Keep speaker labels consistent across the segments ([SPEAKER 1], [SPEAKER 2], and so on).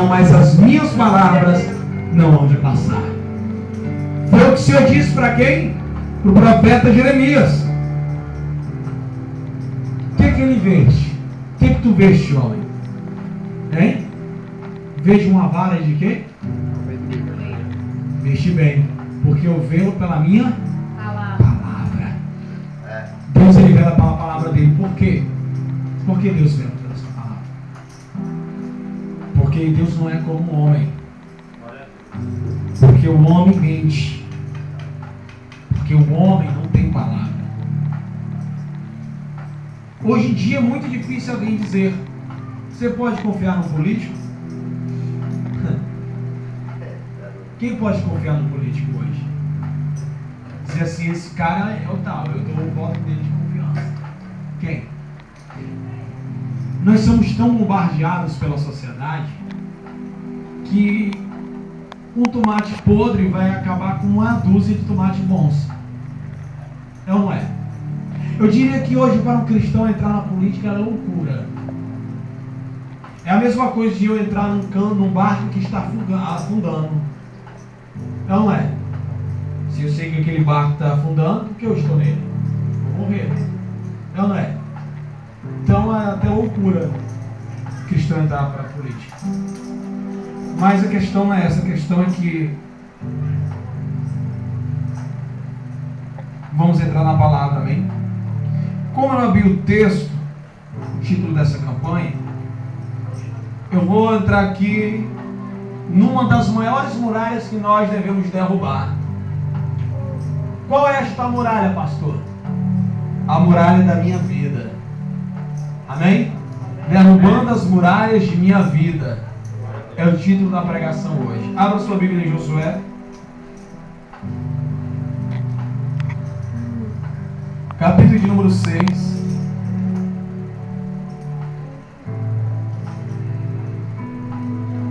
[SPEAKER 1] mas as minhas palavras não hão de passar. Foi o que o Senhor disse para quem? Para o profeta Jeremias. O que ele veste? O que tu veste, homem? Hein? Vejo uma vara de quê? Veste bem, porque eu velo pela minha palavra. Deus, ele vela pela palavra dele. Por quê? Por que Deus vela pela sua palavra? Porque Deus não é como um homem. Porque o homem mente. Porque o homem não tem palavra. Hoje em dia é muito difícil alguém dizer: você pode confiar no político? Quem pode confiar no político hoje? Dizer assim, esse cara é o tal, eu dou o voto dele de confiança. Quem? Nós somos tão bombardeados pela sociedade que um tomate podre vai acabar com uma dúzia de tomates bons. É ou não é? Eu diria que hoje para um cristão entrar na política é loucura. É a mesma coisa de eu entrar num barco que está afundando. É ou não é? Se eu sei que aquele barco está afundando, por que eu estou nele? Vou morrer. É ou não é? Então é até loucura o cristão entrar para a política. Mas a questão não é essa. A questão é que vamos entrar na palavra, amém? Como eu abri o texto, o título dessa campanha, eu vou entrar aqui numa das maiores muralhas que nós devemos derrubar. Qual é esta muralha, pastor? A muralha da minha vida. Amém? Derrubando as muralhas de minha vida. É o título da pregação hoje. Abra sua Bíblia em Josué. Capítulo de número 6.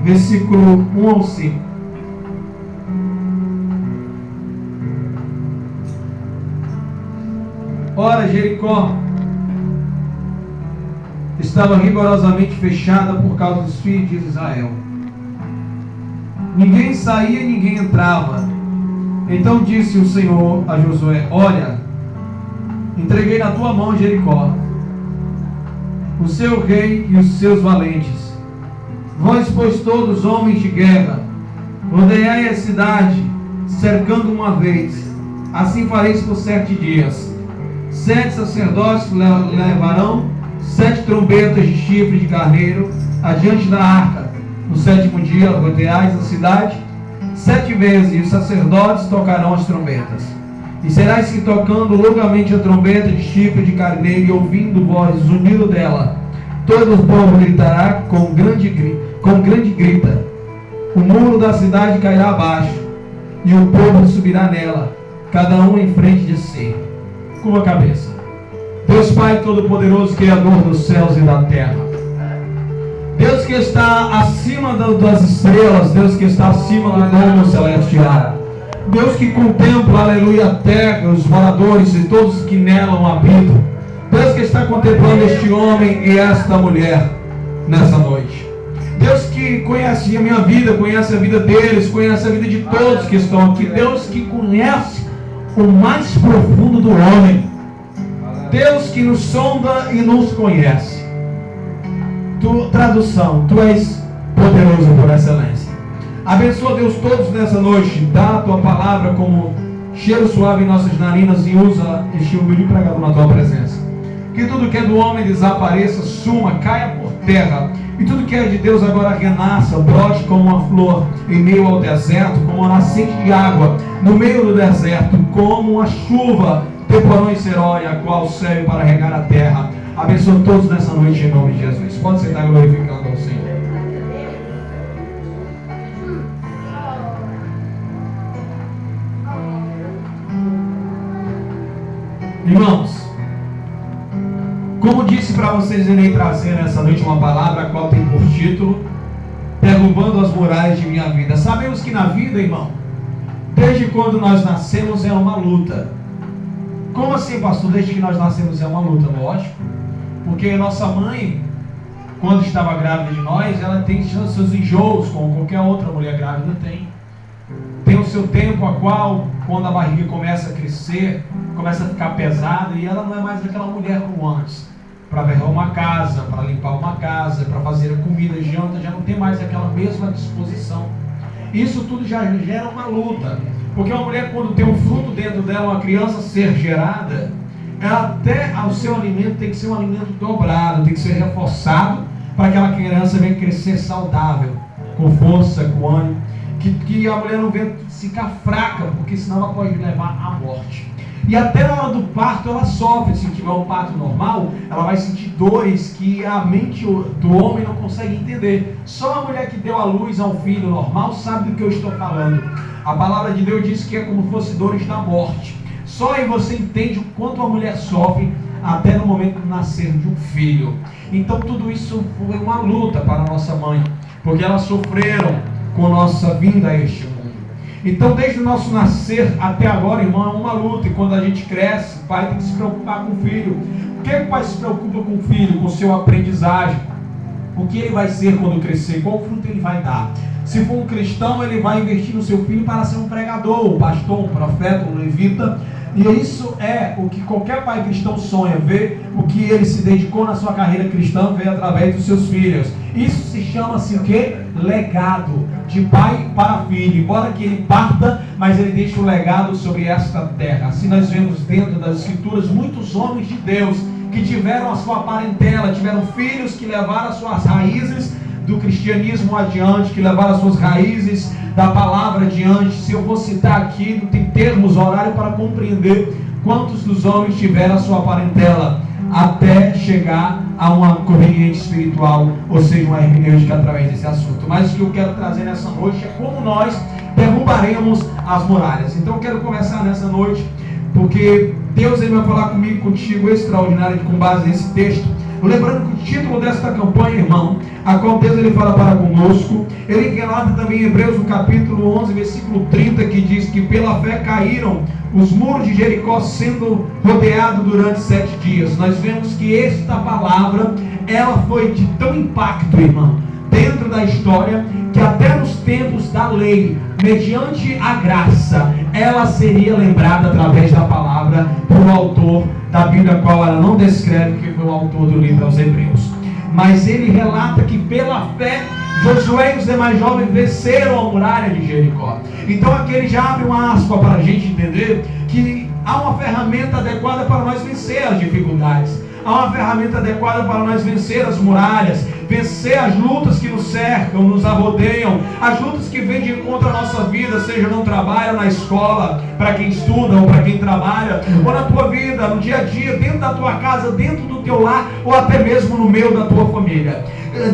[SPEAKER 1] Versículo 1 ao 5. Ora, Jericó estava rigorosamente fechada por causa dos filhos de Israel. Ninguém saía e ninguém entrava. Então disse o Senhor a Josué: olha, entreguei na tua mão Jericó, o seu rei e os seus valentes. Vós, pois, todos homens de guerra, rodeai a cidade, cercando uma vez. Assim fareis por 7 dias. 7 sacerdotes levarão 7 trombetas de chifre de carneiro adiante da arca. No 7º dia rodeais a cidade 7 vezes, e os sacerdotes tocarão as trombetas. E serás que tocando longamente a trombeta de chifre de carneiro e ouvindo voz o zunido dela, todo o povo gritará com grande grita. O muro da cidade cairá abaixo, e o povo subirá nela, cada um em frente de si. Curva a cabeça. Deus Pai Todo-Poderoso, Criador dos céus e da terra. Deus que está acima das estrelas, Deus que está acima do mundo celestial. Deus que contempla, aleluia, a terra, os moradores e todos que nela habitam. Deus que está contemplando este homem e esta mulher nessa noite. Deus que conhece a minha vida, conhece a vida deles, conhece a vida de todos que estão aqui. Deus que conhece o mais profundo do homem. Deus que nos sonda e nos conhece. Tradução, tu és poderoso por excelência. Abençoa, Deus, todos nessa noite. Dá a tua palavra como cheiro suave em nossas narinas e usa este humilde pregador na tua presença. Que tudo que é do homem desapareça, suma, caia por terra. E tudo que é de Deus agora renasça, brote como uma flor em meio ao deserto, como uma nascente de água no meio do deserto, como uma chuva temporão e seróia, a qual serve para regar a terra. Abençoa todos nessa noite em nome de Jesus. Pode sentar glorificando ao Senhor. Irmãos, como disse para vocês, irei trazer nessa noite uma palavra a qual tem por título Derrubando as muralhas de minha vida. Sabemos que na vida, irmão, desde quando nós nascemos é uma luta. Como assim, pastor? Desde que nós nascemos é uma luta, lógico. Porque nossa mãe, quando estava grávida de nós, ela tem seus enjoos, como qualquer outra mulher grávida tem. Tem o seu tempo a qual, quando a barriga começa a crescer, começa a ficar pesada, e ela não é mais aquela mulher como antes. Para varrer uma casa, para limpar uma casa, para fazer comida, janta, já não tem mais aquela mesma disposição. Isso tudo já gera uma luta. Porque uma mulher, quando tem um fruto dentro dela, uma criança ser gerada, ela até o seu alimento tem que ser um alimento dobrado, tem que ser reforçado, para que aquela criança venha crescer saudável, com força, com ânimo, que a mulher não venha ficar fraca, porque senão ela pode levar à morte. E até na hora do parto ela sofre. Se tiver um parto normal, ela vai sentir dores que a mente do homem não consegue entender. Só a mulher que deu à luz a um filho normal sabe do que eu estou falando. A palavra de Deus diz que é como se fosse dores da morte. Só aí você entende o quanto a mulher sofre até no momento do nascer de um filho. Então tudo isso foi uma luta para a nossa mãe, porque elas sofreram com nossa vinda a este mundo. Então desde o nosso nascer até agora, irmão, é uma luta. E quando a gente cresce, o pai tem que se preocupar com o filho. O que o pai se preocupa com o filho? Com o seu aprendizagem. O que ele vai ser quando crescer? Qual fruto ele vai dar? Se for um cristão, ele vai investir no seu filho para ser um pregador, um pastor, um profeta, um levita. E isso é o que qualquer pai cristão sonha, ver o que ele se dedicou na sua carreira cristã, ver através dos seus filhos. Isso se chama-se o quê? Legado, de pai para filho. Embora que ele parta, mas ele deixa o legado sobre esta terra. Assim nós vemos dentro das escrituras muitos homens de Deus que tiveram a sua parentela, tiveram filhos que levaram as suas raízes do cristianismo adiante, que levaram as suas raízes da palavra adiante. Se eu vou citar aqui, não tem termos, horário para compreender quantos dos homens tiveram a sua parentela até chegar a uma conveniente espiritual, ou seja, uma hermenêutica através desse assunto. Mas o que eu quero trazer nessa noite é como nós derrubaremos as muralhas. Então eu quero começar nessa noite, porque Deus ele vai falar comigo, contigo, extraordinário, com base nesse texto. Lembrando que o título desta campanha, irmão, a qual Deus ele fala para conosco, ele relata também em Hebreus, no capítulo 11, versículo 30, que diz que pela fé caíram os muros de Jericó, sendo rodeado durante 7 dias. Nós vemos que esta palavra, ela foi de tão impacto, irmão, dentro da história, que até nos tempos da lei, mediante a graça, ela seria lembrada através da palavra por autor da Bíblia, a qual ela não descreve que foi o autor do livro aos Hebreus. Mas ele relata que pela fé Josué e os demais jovens venceram a muralha de Jericó. Então aqui ele já abre uma aspa para a gente entender que há uma ferramenta adequada para nós vencer as dificuldades. Há uma ferramenta adequada para nós vencer as muralhas, vencer as lutas que nos cercam, nos arrodeiam, as lutas que vêm de encontro à nossa vida, seja no trabalho, na escola, para quem estuda ou para quem trabalha, ou na tua vida, no dia a dia, dentro da tua casa, dentro do teu lar, ou até mesmo no meio da tua família.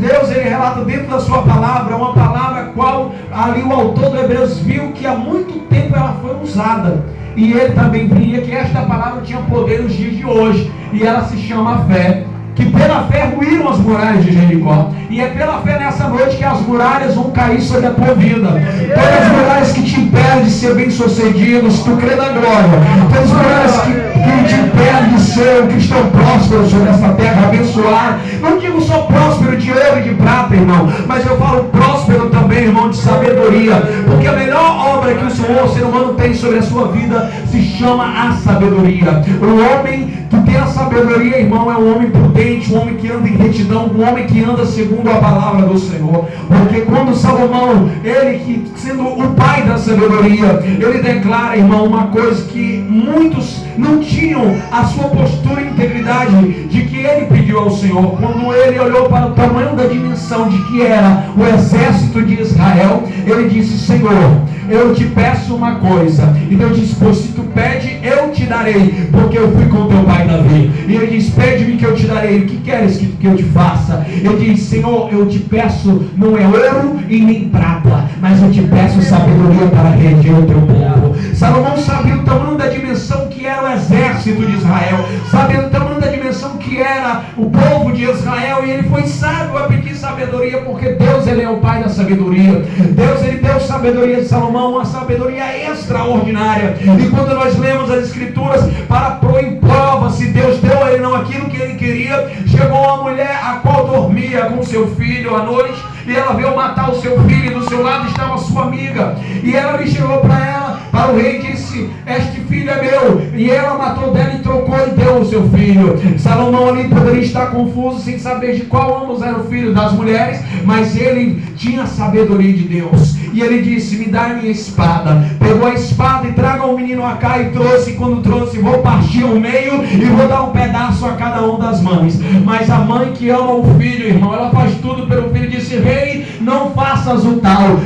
[SPEAKER 1] Deus ele relata dentro da sua palavra, uma palavra a qual ali o autor do Hebreus viu que há muito tempo ela foi usada. E ele também via que esta palavra tinha poder nos dias de hoje. E ela se chama fé. Que pela fé ruíram as muralhas de Jericó. E é pela fé nessa noite que as muralhas vão cair sobre a tua vida. Todas as muralhas que te impedem de ser bem sucedido, se tu crê na glória. Todas as muralhas que te impedem de ser um cristão próspero sobre essa terra, abençoado. Não digo só próspero de ouro e de prata, irmão, mas eu falo próspero também, irmão, de sabedoria. Porque a melhor obra que o Senhor, o ser humano, tem sobre a sua vida se chama a sabedoria. O homem que tem a sabedoria, irmão, é um homem prudente, um homem que anda em retidão, um homem que anda segundo a palavra do Senhor. Porque quando Salomão, ele que sendo o pai da sabedoria, ele declara, irmão, uma coisa que muitos não tinham a sua postura e integridade de que ele pediu ao Senhor. Quando ele olhou para o tamanho da dimensão de que era o exército de Israel, ele disse: Senhor, eu te peço uma coisa. E Deus disse: pois se tu pede, eu te darei, porque eu fui com teu pai Davi. E ele diz: pede-me que eu te darei. O que queres que eu te faça? Ele diz: Senhor, eu te peço, não é ouro e nem prata, mas eu te peço sabedoria para reger o teu povo. Salomão sabia o tamanho da dimensão que que era o exército de Israel, sabendo o tamanho da dimensão que era o povo de Israel, e ele foi sábio a pedir sabedoria, porque Deus, ele é o pai da sabedoria. Deus, ele deu sabedoria de Salomão, uma sabedoria extraordinária. E quando nós lemos as escrituras para pôr em prova se Deus deu a ele não aquilo que ele queria, chegou uma mulher a qual dormia com seu filho à noite, e ela veio matar o seu filho, e do seu lado estava a sua amiga, e ela lhe chegou para o rei, e disse: este filho é meu. E ela matou dela e trocou e deu o seu filho. Salomão ali poderia estar confuso, sem saber de qual ambos era o filho das mulheres, mas ele tinha a sabedoria de Deus, e ele disse: me dá a minha espada. Pegou a espada e traga o menino a cá, e trouxe. E quando trouxe, vou partir ao meio e vou dar um pedaço a cada um das mães. Mas a mãe que ama o filho, irmão, ela faz tudo pelo filho, disse: rei, não faças o tal,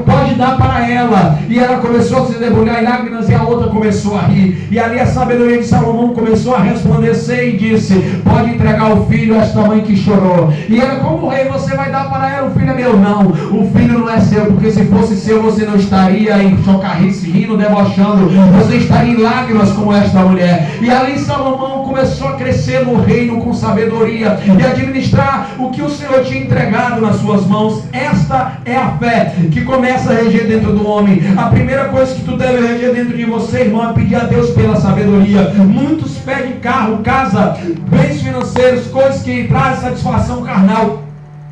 [SPEAKER 1] pode dar para ela. E ela começou a se debulhar em lágrimas, e a outra começou a rir. E ali a sabedoria de Salomão começou a resplandecer e disse: pode entregar o filho a esta mãe que chorou. E ela: como rei, você vai dar para ela? O filho é meu. Não, o filho não é seu, porque se fosse seu, você não estaria em chocarrice, rindo, debochando, você estaria em lágrimas como esta mulher. E ali Salomão começou a crescer no reino com sabedoria e administrar o que o Senhor tinha entregado nas suas mãos. Esta é a fé que começa a reger dentro do homem. A primeira coisa que tu deve reger dentro de você, irmão, é pedir a Deus pela sabedoria. Muitos pedem carro, casa, bens financeiros, coisas que trazem satisfação carnal,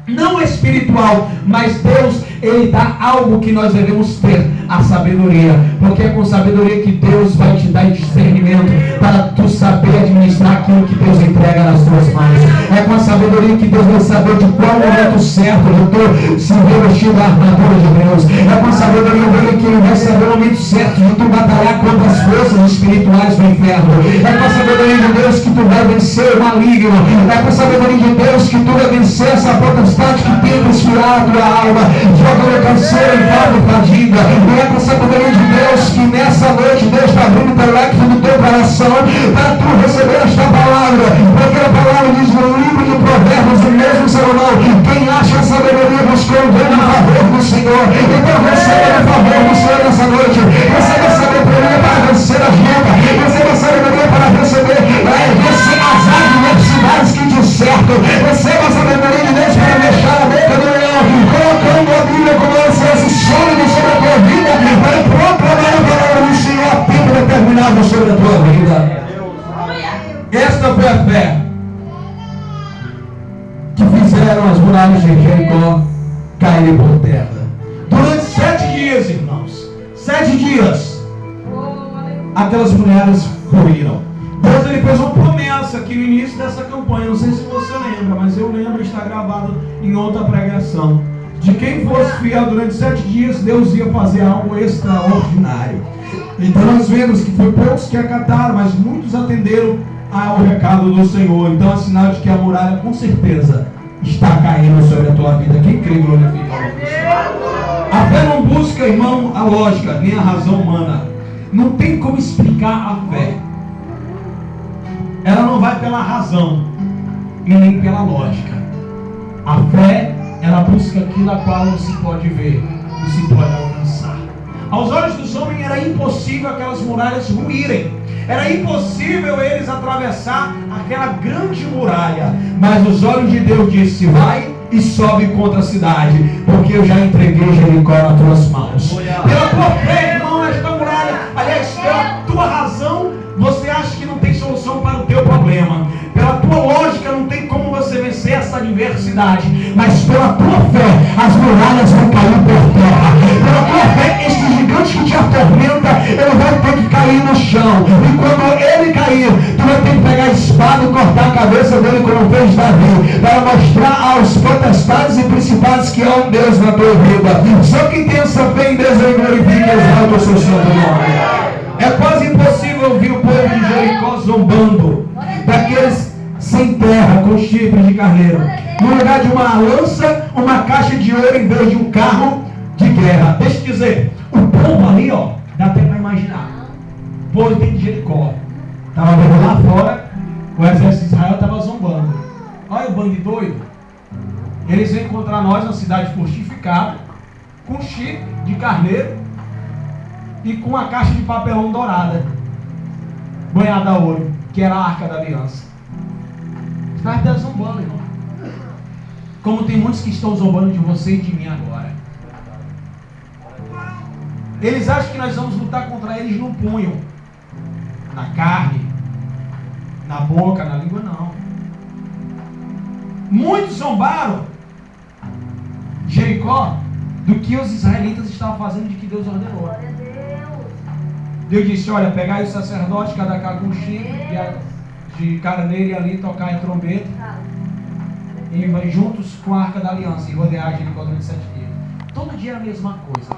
[SPEAKER 1] não espiritual, mas Deus, ele dá algo que nós devemos ter: a sabedoria, porque é com sabedoria que Deus vai te dar discernimento para tu saber administrar aquilo que Deus entrega nas tuas mãos. É com a sabedoria que Deus vai saber de qual momento certo eu estou se revestindo da armadura de Deus. É com a sabedoria dele que ele vai saber o momento certo de tu batalhar contra as forças espirituais do inferno. É com a sabedoria de Deus que tu vai vencer o maligno. É com a sabedoria de Deus que tu vai vencer essa potestade que tenta esfriar a tua alma, joga no canseiro e falta fadiga. E é com a sabedoria de Deus que nessa noite Deus está abrindo o intelecto do teu coração para tu receber esta palavra, porque a palavra diz no livro de Provérbios, o mesmo Salomão: quem acha a sabedoria buscou o grande favor do Senhor. Então receba o favor do Senhor nessa noite, receba a sabedoria para vencer as lutas, receba a sabedoria para receber vencer as adversidades que te cercam, receba a sabedoria de Deus para deixar a boca do leão, colocando a Bíblia como esse sólido sobre a tua vida, para proclamar a palavra do Senhor a tempo determinado sobre a tua vida. Esta foi a fé que fizeram as muralhas de Jericó caírem por terra. Durante 7 dias, irmãos, 7 dias, aquelas mulheres ruíram. Deus, ele fez uma promessa aqui no início dessa campanha, não sei se você lembra, mas eu lembro, está gravado em outra pregação, de quem fosse fiel durante 7 dias, Deus ia fazer algo extraordinário. Então nós vemos que foi poucos que acataram, mas muitos atenderam ao recado do Senhor. Então é sinal de que a muralha com certeza está caindo sobre a tua vida. Quem crê, glorifica o nome do Senhor. A fé não busca, irmão, a lógica, nem a razão humana. Não tem como explicar a fé. Ela não vai pela razão e nem pela lógica. A fé, ela busca aquilo a qual não se pode ver e se pode alcançar. Aos olhos dos homens era impossível aquelas muralhas ruírem. Era impossível eles atravessar aquela grande muralha. Mas os olhos de Deus disse: vai e sobe contra a cidade, porque eu já entreguei Jericó nas tuas mãos. Pela tua fé, irmão, esta muralha, aliás, pela tua razão, você acha que não tem solução para o teu problema. Pela tua lógica, não tem como você vencer essa adversidade. Mas pela tua fé, as muralhas vão cair por terra. Pela tua fé, este gigante que te atormenta, ele vai ter que cair no chão. E quando ele cair, tu vai ter que pegar a espada e cortar a cabeça dele, como fez Davi, para mostrar aos potestades e principados que há um Deus na tua vida. Só quem tem essa fé em Deus, ele glorifica e exalta o seu santo nome. É quase impossível ouvir o povo de Jericó zombando daqueles sem terra, com chifres de carneiro. No lugar de uma lança, uma caixa de ouro em vez de um carro de guerra. Deixa eu dizer, o povo ali, ó, dá até para imaginar. O povo de Jericó estava vendo lá fora, o exército de Israel estava zombando. Olha o bando de doido. Eles vêm encontrar nós na cidade fortificada, com chifre de carneiro e com uma caixa de papelão dourada. banhada a ouro, que era a Arca da Aliança. Está até zombando, irmão. Como tem muitos que estão zombando de você e de mim agora. Eles acham que nós vamos lutar contra eles no punho, na carne, na boca, na língua, não. Muitos zombaram Jericó do que os israelitas estavam fazendo, de que Deus ordenou. Deus disse: olha, pegai o sacerdote, cada cá com um chifre de carneiro, e ali tocar em trombeta, e vai juntos com a Arca da Aliança, e rodear Jericó durante 7 dias. Todo dia era a mesma coisa.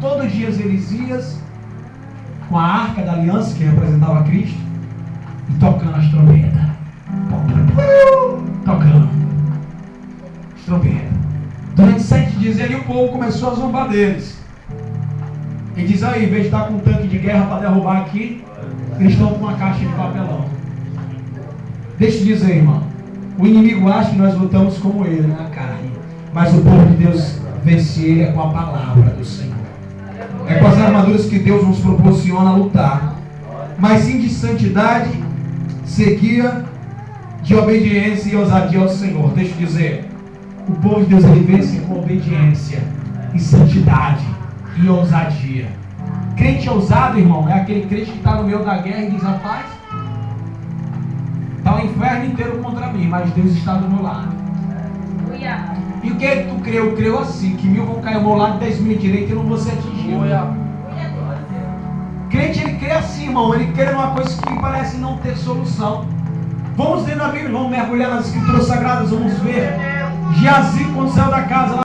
[SPEAKER 1] Todo dia eles iam com a Arca da Aliança, que representava Cristo, e tocando as trombetas. Tocando as trombetas. Durante 7 dias ali o povo começou a zombar deles. E diz aí, em vez de estar com um tanque de guerra para derrubar aqui, eles estão com uma caixa de papelão. Deixa eu te dizer, irmão. O inimigo acha que nós lutamos como ele, na carne. Mas o povo de Deus vence ele com a palavra do Senhor. É com as armaduras que Deus nos proporciona lutar. Mas sim de santidade, seguia de obediência e ousadia ao Senhor. Deixa eu dizer. O povo de Deus, ele vence com obediência e santidade e ousadia. Crente ousado, irmão, é aquele crente que está no meio da guerra e diz: rapaz, está o inferno inteiro contra mim, mas Deus está do meu lado. E o que é que tu creu? Eu creio assim, que 1000 vão cair ao meu lado, 10.000 à direita e eu não vou ser atingido. Crente, ele crê assim, irmão, ele crê numa coisa que parece não ter solução. Vamos ler na Bíblia, vamos mergulhar nas Escrituras Sagradas, vamos ver Geazi, quando saiu da casa lá